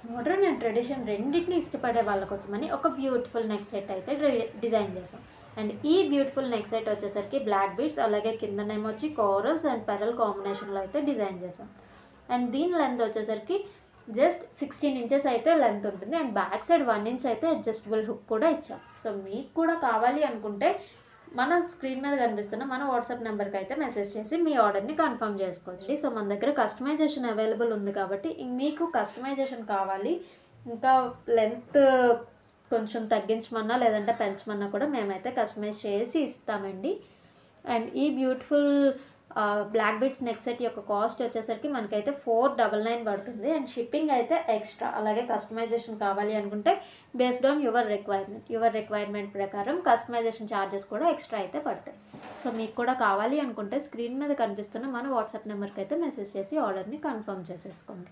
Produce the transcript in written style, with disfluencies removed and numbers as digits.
Modern and tradition రెండింటిని ఇష్టపడే వాళ్ళ కోసమని ఒక బ్యూటిఫుల్ నెక్ సెట్ అయితే డిజైన్ చేసాం. అండ్ ఈ బ్యూటిఫుల్ నెక్ సెట్ వచ్చేసరికి బ్లాక్ బీడ్స్ అలాగే కిందనేమో వచ్చి కోరల్స్ అండ్ పెరల్ కాంబినేషన్లో అయితే డిజైన్ చేసాం. అండ్ దీని లెంత్ వచ్చేసరికి జస్ట్ 16 ఇంచెస్ అయితే లెంత్ ఉంటుంది. అండ్ బ్యాక్ సైడ్ 1 ఇంచ్ అయితే అడ్జస్టబుల్ హుక్ కూడా ఇచ్చాం. సో మీకు కూడా కావాలి అనుకుంటే మన స్క్రీన్ మీద కనిపిస్తున్న మన వాట్సాప్ నెంబర్కి అయితే మెసేజ్ చేసి మీ ఆర్డర్ని కన్ఫర్మ్ చేసుకోవచ్చు. సో మన దగ్గర కస్టమైజేషన్ అవైలబుల్ ఉంది కాబట్టి మీకు కస్టమైజేషన్ కావాలి, ఇంకా లెంత్ కొంచెం తగ్గించమన్నా లేదంటే పెంచమన్నా కూడా మేమైతే కస్టమైజ్ చేసి ఇస్తామండి. అండ్ ఈ beautiful black beads neck set యొక్క కాస్ట్ వచ్చేసరికి మనకైతే 499 పడుతుంది. అండ్ షిప్పింగ్ అయితే ఎక్స్ట్రా. అలాగే కస్టమైజేషన్ కావాలి అనుకుంటే బేస్డ్ ఆన్ యువర్ రిక్వైర్మెంట్ ప్రకారం కస్టమైజేషన్ ఛార్జెస్ కూడా ఎక్స్ట్రా అయితే పడతాయి. సో మీకు కూడా కావాలి అనుకుంటే స్క్రీన్ మీద కనిపిస్తున్న మన వాట్సాప్ నెంబర్కి అయితే మెసేజ్ చేసి ఆర్డర్ని కన్ఫర్మ్ చేసేసుకోండి.